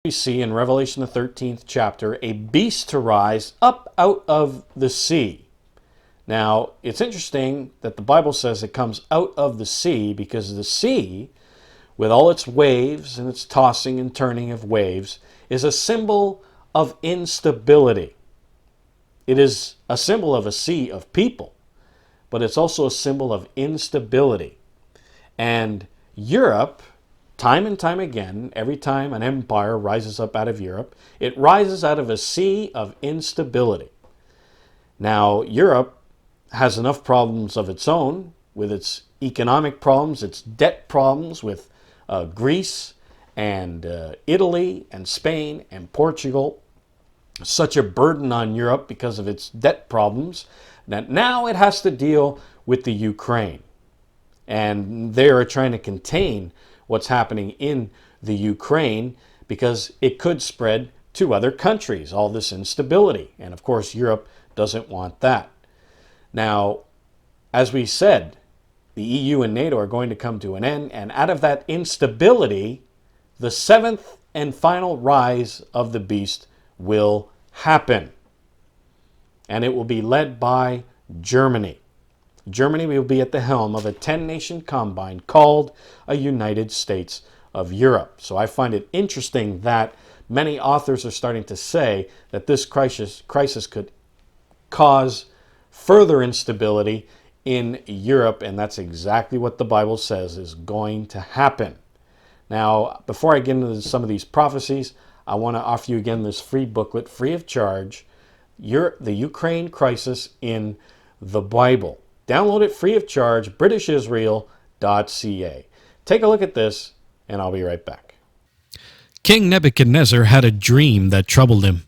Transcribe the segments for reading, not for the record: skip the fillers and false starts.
we see in Revelation the 13th chapter a beast to rise up out of the sea. Now, it's interesting that the Bible says it comes out of the sea because the sea, with all its waves and its tossing and turning of waves, is a symbol of instability. It is a symbol of a sea of people, but it's also a symbol of instability. And Europe, time and time again, every time an empire rises up out of Europe, it rises out of a sea of instability. Now, Europe has enough problems of its own with its economic problems, its debt problems with Greece and Italy and Spain and Portugal. Such a burden on Europe because of its debt problems that now it has to deal with the Ukraine. And they are trying to contain what's happening in the Ukraine because it could spread to other countries, all this instability. And of course, Europe doesn't want that. Now, as we said, the EU and NATO are going to come to an end, and out of that instability, the seventh and final rise of the beast will happen. And it will be led by Germany. Germany will be at the helm of a 10-nation combine called a United States of Europe. So I find it interesting that many authors are starting to say that this crisis could cause further instability in Europe, and that's exactly what the Bible says is going to happen. Now, before I get into some of these prophecies, I want to offer you again this free booklet, free of charge, the Ukraine Crisis in the Bible. Download it free of charge, britishisrael.ca. Take a look at this, and I'll be right back. King Nebuchadnezzar had a dream that troubled him,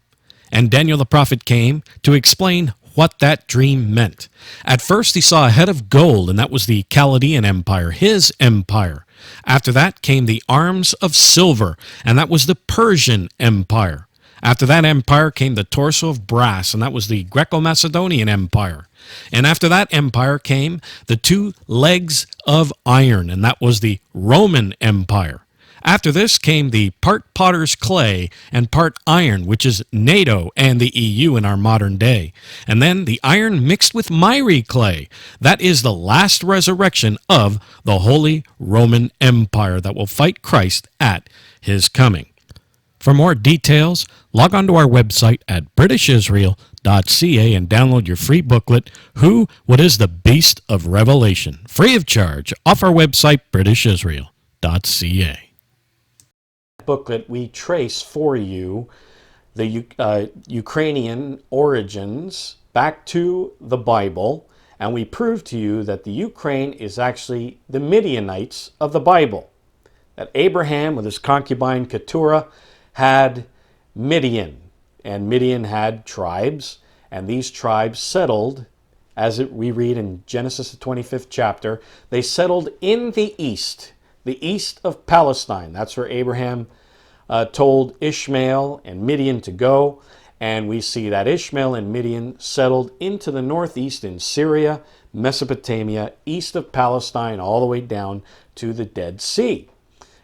and Daniel the prophet came to explain what that dream meant. At first he saw a head of gold, and that was the Chaldean Empire, his empire. After that came the arms of silver, and that was the Persian Empire. After that empire came the torso of brass, and that was the Greco-Macedonian Empire. And after that empire came the two legs of iron, and that was the Roman Empire. After this came the part potter's clay and part iron, which is NATO and the EU in our modern day. And then the iron mixed with miry clay. That is the last resurrection of the Holy Roman Empire that will fight Christ at his coming. For more details, log on to our website at britishisrael.ca and download your free booklet, What is the Beast of Revelation? Free of charge, off our website, britishisrael.ca. Booklet, we trace for you the Ukrainian origins back to the Bible, and we prove to you that the Ukraine is actually the Midianites of the Bible. That Abraham, with his concubine Keturah, had Midian, and Midian had tribes, and these tribes settled, as we read in Genesis the 25th chapter, they settled in the east of Palestine. That's where Abraham told Ishmael and Midian to go. And we see that Ishmael and Midian settled into the northeast in Syria, Mesopotamia, east of Palestine, all the way down to the Dead Sea.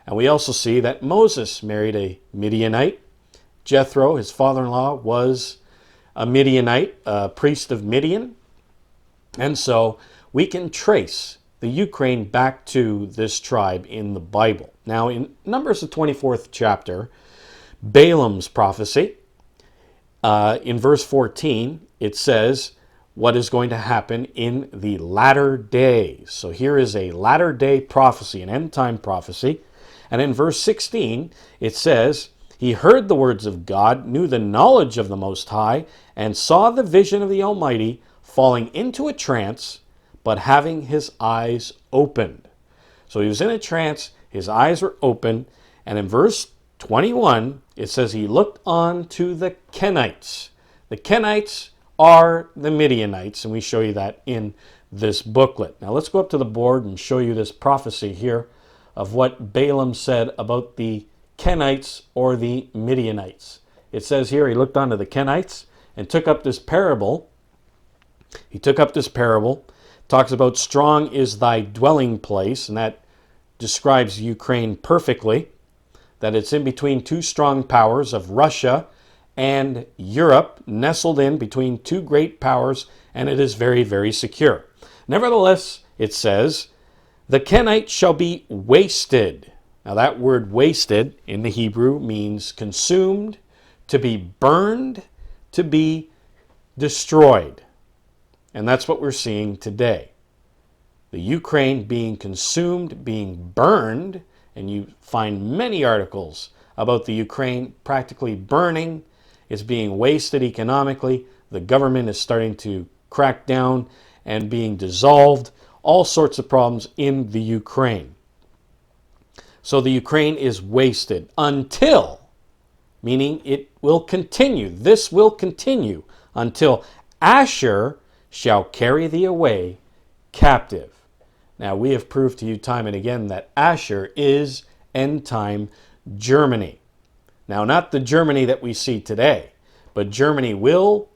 And we also see that Moses married a Midianite. Jethro, his father-in-law, was a Midianite, a priest of Midian. And so we can trace the Ukraine back to this tribe in the Bible. Now, in Numbers, the 24th chapter, Balaam's prophecy, in verse 14, it says what is going to happen in the latter days. So here is a latter day prophecy, an end time prophecy. And in verse 16, it says, he heard the words of God, knew the knowledge of the Most High, and saw the vision of the Almighty, falling into a trance, but having his eyes opened. So he was in a trance, his eyes were open, and in verse 21, it says he looked on to the Kenites. The Kenites are the Midianites, and we show you that in this booklet. Now let's go up to the board and show you this prophecy here of what Balaam said about the Kenites or the Midianites. It says here he looked on to the Kenites and took up this parable. He took up this parable, talks about strong is thy dwelling place, and that describes Ukraine perfectly. that it's in between two strong powers of Russia and Europe, nestled in between two great powers, and it is very, very secure. Nevertheless, it says, the Kenites shall be wasted. Now that word wasted in the Hebrew means consumed, to be burned, to be destroyed. And that's what we're seeing today. The Ukraine being consumed, being burned, and you find many articles about the Ukraine practically burning. It's being wasted economically. The government is starting to crack down and being dissolved. All sorts of problems in the Ukraine. So the Ukraine is wasted until, meaning it will continue. This will continue until Asher shall carry thee away captive. Now, we have proved to you time and again that Asher is end-time Germany. Now, not the Germany that we see today, but Germany will,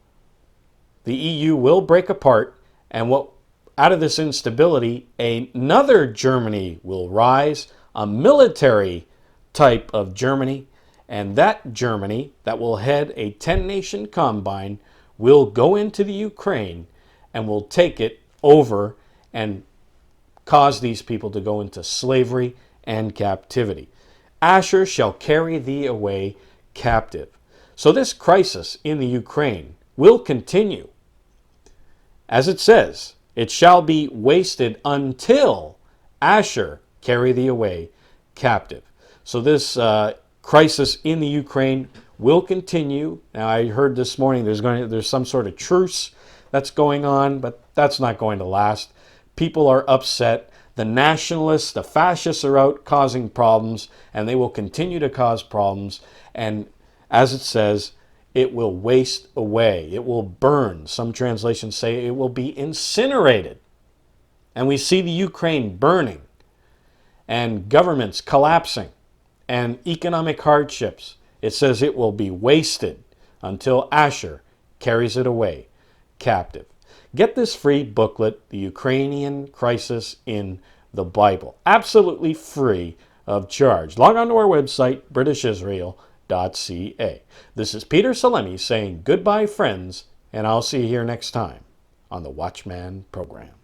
the EU will break apart, and what out of this instability, another Germany will rise, a military type of Germany, and that Germany that will head a 10-nation combine will go into the Ukraine and will take it over and cause these people to go into slavery and captivity. Asher shall carry thee away captive. So this crisis in the Ukraine will continue. As it says, it shall be wasted until Asher carry thee away captive. So this crisis in the Ukraine will continue. Now, I heard this morning there's some sort of truce that's going on, but that's not going to last. People are upset. The nationalists, the fascists are out causing problems, and they will continue to cause problems. And as it says, it will waste away. It will burn. Some translations say it will be incinerated. And we see the Ukraine burning, and governments collapsing, and economic hardships. It says it will be wasted until Asher carries it away captive. Get this free booklet, The Ukrainian Crisis in the Bible. Absolutely free of charge. Log on to our website, britishisrael.ca. This is Peter Salemi saying goodbye, friends, and I'll see you here next time on the Watchman program.